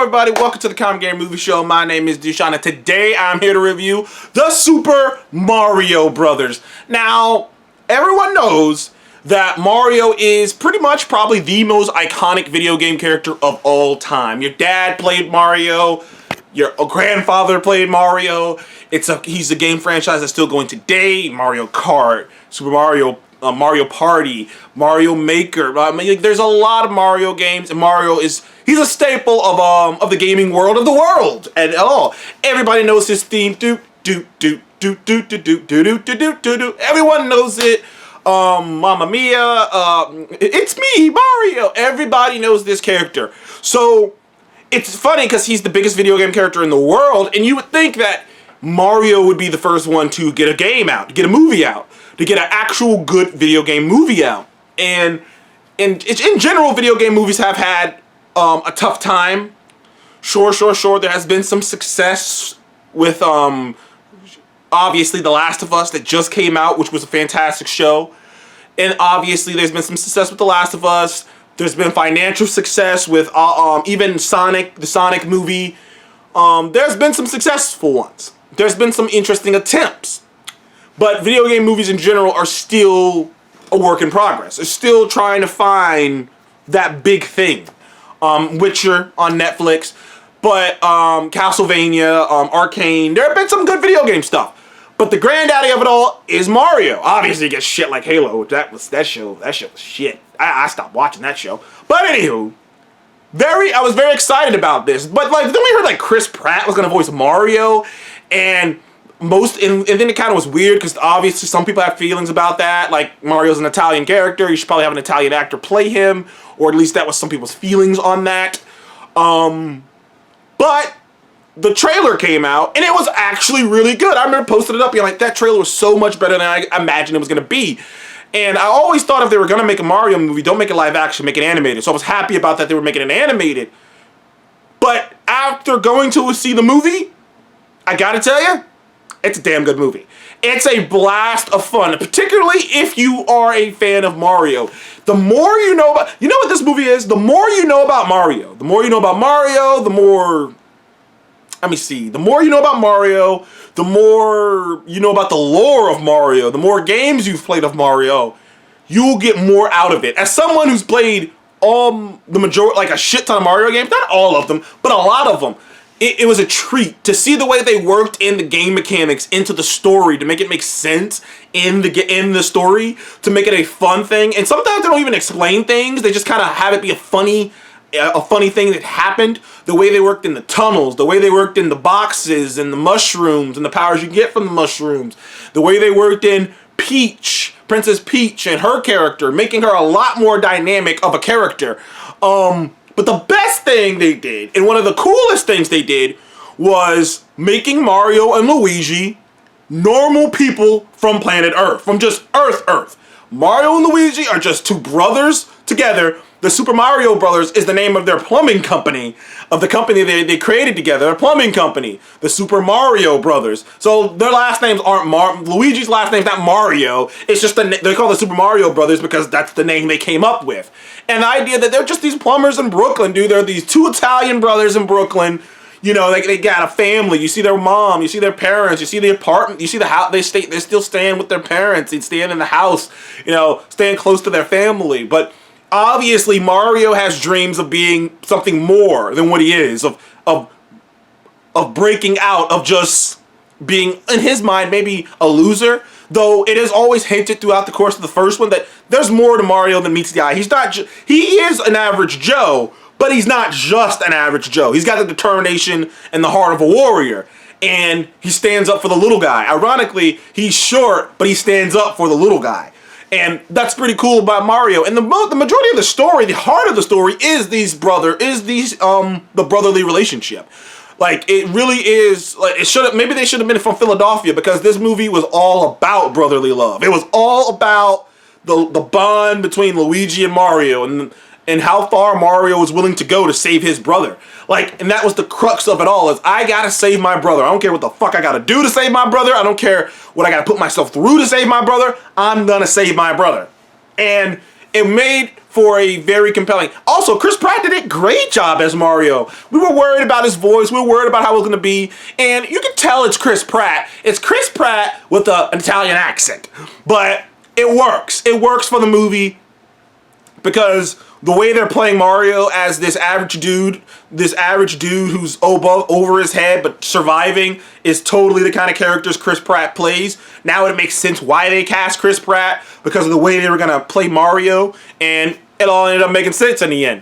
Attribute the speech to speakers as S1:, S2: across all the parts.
S1: everybody, welcome to the Common Game Movie Show. My name is Dushan, and today I'm here to review the Super Mario Brothers. Now, everyone knows that Mario is pretty much probably the most iconic video game character of all time. Your dad played Mario, your grandfather played Mario. He's a game franchise that's still going today. Mario Kart, Super Mario, Mario Party, Mario Maker. I mean, there's a lot of Mario games, and he's a staple of the gaming world of the world and all. Everybody knows his theme. Do do do do do do do do do do do do. Everyone knows it. Mamma Mia. It's me, Mario. Everybody knows this character. So it's funny because he's the biggest video game character in the world, and you would think that Mario would be the first one to get a game out, to get a movie out, to get an actual good video game movie out. And in general, video game movies have had a tough time. Sure, there has been some success with obviously The Last of Us that just came out, which was a fantastic show. And obviously there's been some success with The Last of Us. There's been financial success with even Sonic, the Sonic movie. There's been some successful ones. There's been some interesting attempts. But video game movies in general are still a work in progress. They're still trying to find that big thing. Witcher on Netflix, but Castlevania, Arcane. There have been some good video game stuff. But the granddaddy of it all is Mario. Obviously, it gets shit like Halo. That show was shit. I stopped watching that show. But anywho, I was very excited about this. But then we heard like Chris Pratt was gonna voice Mario, and then it kind of was weird because obviously some people have feelings about that. Like, Mario's an Italian character. You should probably have an Italian actor play him, or at least that was some people's feelings on that. But the trailer came out, and it was actually really good. I remember posting it up, being like, that trailer was so much better than I imagined it was going to be. And I always thought if they were going to make a Mario movie, don't make it live action, make it animated. So I was happy about that they were making it animated. But after going to see the movie, I gotta tell you, it's a damn good movie. It's a blast of fun, particularly if you are a fan of Mario. The more you know about, you know what this movie is? The more you know about Mario. The more you know about Mario, the more, the more you know about Mario, the more you know about the lore of Mario, the more games you've played of Mario, you'll get more out of it. As someone who's played the majority, like a shit ton of Mario games, not all of them, but a lot of them, it was a treat to see the way they worked in the game mechanics into the story to make it make sense in the story, to make it a fun thing. And sometimes they don't even explain things. They just kind of have it be a funny thing that happened. The way they worked in the tunnels, the way they worked in the boxes and the mushrooms and the powers you get from the mushrooms, the way they worked in Peach, Princess Peach and her character, making her a lot more dynamic of a character. But the best thing they did, and one of the coolest things they did, was making Mario and Luigi normal people from planet Earth. From just Earth. Mario and Luigi are just two brothers together. The Super Mario Brothers is the name of their plumbing company, of the company they created together, a plumbing company, the Super Mario Brothers. So their last names aren't Luigi's last name's not Mario. It's just they call the Super Mario Brothers because that's the name they came up with. And the idea that they're just these plumbers in Brooklyn, dude. They're these two Italian brothers in Brooklyn. You know, they got a family. You see their mom, you see their parents, you see the apartment, you see the house. They're still staying with their parents. They staying in the house, you know, staying close to their family. But obviously, Mario has dreams of being something more than what he is, of breaking out, of just being, in his mind, maybe a loser. Though it is always hinted throughout the course of the first one that there's more to Mario than meets the eye. He is an average Joe, but he's not just an average Joe. He's got the determination and the heart of a warrior. And he stands up for the little guy. Ironically, he's short, but he stands up for the little guy. And that's pretty cool about Mario. And the majority of the story, the heart of the story, is the brotherly relationship. Like, it really is, like, maybe they should have been from Philadelphia, because this movie was all about brotherly love. It was all about the bond between Luigi and Mario, and how far Mario was willing to go to save his brother. Like, and that was the crux of it all, is I gotta save my brother. I don't care what the fuck I gotta do to save my brother. I don't care what I gotta put myself through to save my brother. I'm gonna save my brother. And It made for a very compelling. Also, Chris Pratt did a great job as Mario. We were worried about his voice. We were worried about how it was going to be. And you can tell it's Chris Pratt. It's Chris Pratt with an Italian accent. But it works. It works for the movie because the way they're playing Mario as this average dude who's over his head but surviving is totally the kind of characters Chris Pratt plays. Now it makes sense why they cast Chris Pratt because of the way they were going to play Mario, and it all ended up making sense in the end.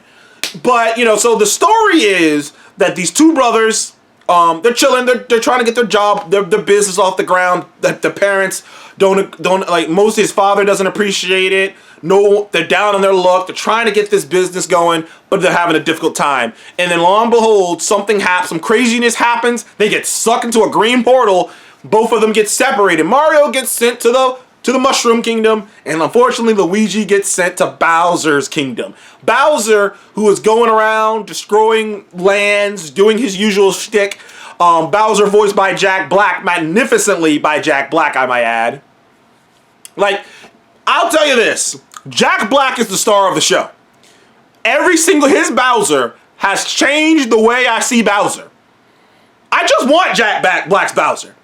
S1: But, you know, so the story is that these two brothers, they're chilling, they're trying to get their job, their business off the ground. That the parents don't like, most of his father doesn't appreciate it. No, they're down on their luck. They're trying to get this business going, but they're having a difficult time. And then lo and behold, something happens, some craziness happens. They get sucked into a green portal. Both of them get separated. Mario gets sent to the Mushroom Kingdom, and unfortunately Luigi gets sent to Bowser's Kingdom. Bowser, who is going around destroying lands, doing his usual shtick. Bowser voiced by Jack Black, magnificently by Jack Black, I might add. Like, I'll tell you this, Jack Black is the star of the show. His Bowser has changed the way I see Bowser. I just want Jack Black's Bowser.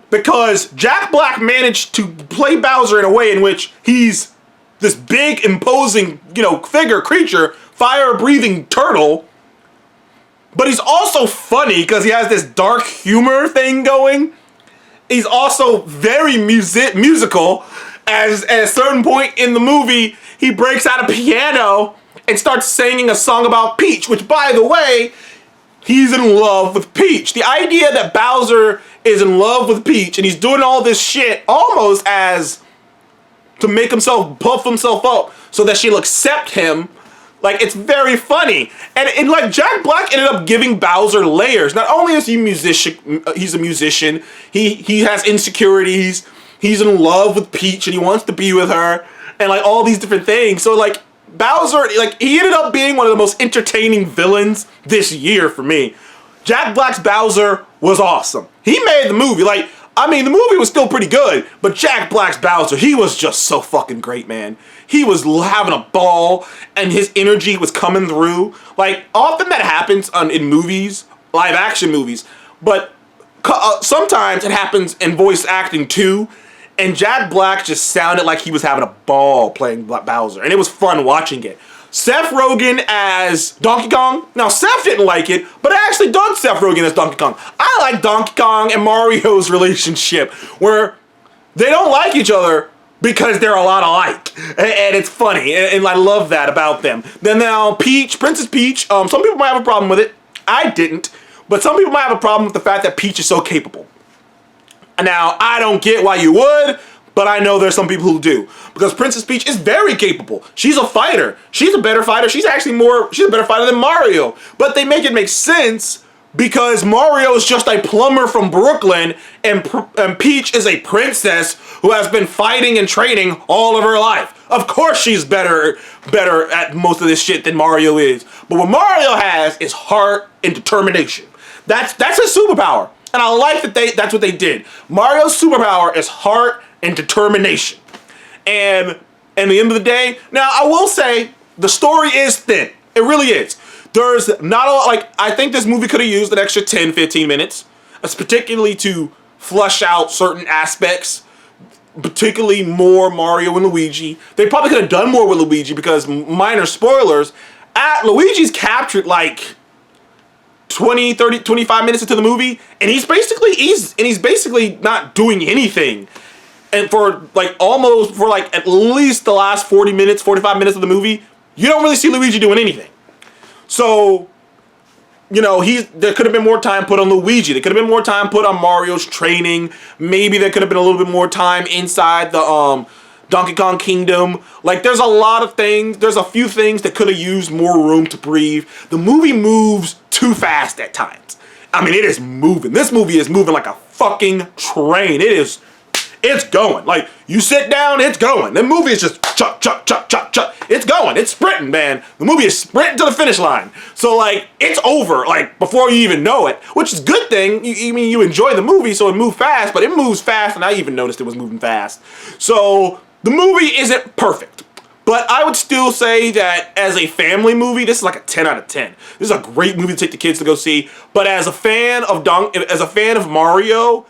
S1: Because Jack Black managed to play Bowser in a way in which he's this big, imposing, creature, fire-breathing turtle. But he's also funny because he has this dark humor thing going. He's also very musical. As at a certain point in the movie, he breaks out a piano and starts singing a song about Peach, which, by the way, he's in love with Peach. The idea that Bowser is in love with Peach and he's doing all this shit almost as to make himself puff himself up so that she'll accept him. Like, it's very funny. And like, Jack Black ended up giving Bowser layers. Not only is he he's a musician, he has insecurities, he's in love with Peach and he wants to be with her, and like all these different things. So like, Bowser, like, he ended up being one of the most entertaining villains this year for me. Jack Black's Bowser was awesome. He made the movie. Like, I mean, the movie was still pretty good, but Jack Black's Bowser, he was just so fucking great, man. He was having a ball, and his energy was coming through. Like, often that happens in movies, live action movies, but sometimes it happens in voice acting too. And Jack Black just sounded like he was having a ball playing Bowser, and it was fun watching it. Seth Rogen as Donkey Kong. Now, Seth didn't like it, but I actually dug Seth Rogen as Donkey Kong. I like Donkey Kong and Mario's relationship, where they don't like each other because they're a lot alike, and it's funny, and I love that about them. Then now, Princess Peach, some people might have a problem with it. I didn't, but some people might have a problem with the fact that Peach is so capable. Now, I don't get why you would, but I know there's some people who do. Because Princess Peach is very capable. She's a fighter. She's a better fighter. She's a better fighter than Mario. But they make it make sense because Mario is just a plumber from Brooklyn, and Peach is a princess who has been fighting and training all of her life. Of course she's better at most of this shit than Mario is. But what Mario has is heart and determination. That's his superpower. And I like that that's what they did. Mario's superpower is heart and determination. And at the end of the day, now I will say the story is thin. It really is. There's not a lot, like, I think this movie could have used an extra 10, 15 minutes, particularly to flush out certain aspects, particularly more Mario and Luigi. They probably could have done more with Luigi because, minor spoilers, Luigi's captured like 20, 30, 25 minutes into the movie, and he's basically not doing anything. And for at least the last 40 minutes, 45 minutes of the movie, you don't really see Luigi doing anything. So, there could have been more time put on Luigi. There could have been more time put on Mario's training. Maybe there could have been a little bit more time inside the Donkey Kong Kingdom. Like, there's a lot of things. There's a few things that could have used more room to breathe. The movie moves too fast at times. I mean, it is moving. This movie is moving like a fucking train. It's going. Like, you sit down, it's going. The movie is just chuck, chuck, chuck, chuck, chuck. It's going. It's sprinting, man. The movie is sprinting to the finish line. So, like, it's over, like, before you even know it, which is a good thing. You enjoy the movie, so it moved fast, but it moves fast, and I even noticed it was moving fast. So, the movie isn't perfect, But I would still say that as a family movie, this is like a 10 out of 10. This is a great movie to take the kids to go see. But as a fan of Mario,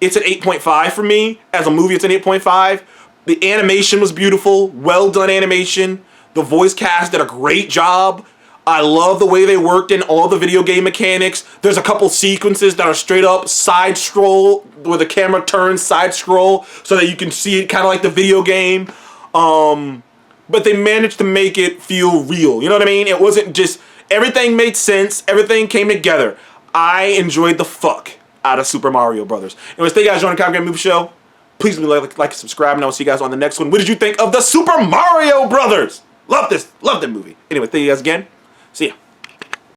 S1: it's an 8.5 for me. As a movie, it's an 8.5. The animation was beautiful, well done animation. The voice cast did a great job. I love the way they worked in all the video game mechanics. There's a couple sequences that are straight up side scroll, where the camera turns side scroll so that you can see it kind of like the video game. But they managed to make it feel real. You know what I mean? It wasn't just, everything made sense. Everything came together. I enjoyed the fuck out of Super Mario Brothers. Anyways, thank you guys for joining the Comic Game Movie Show. Please like and subscribe, and I'll see you guys on the next one. What did you think of the Super Mario Brothers? Love this. Love that movie. Anyway, thank you guys again. See ya.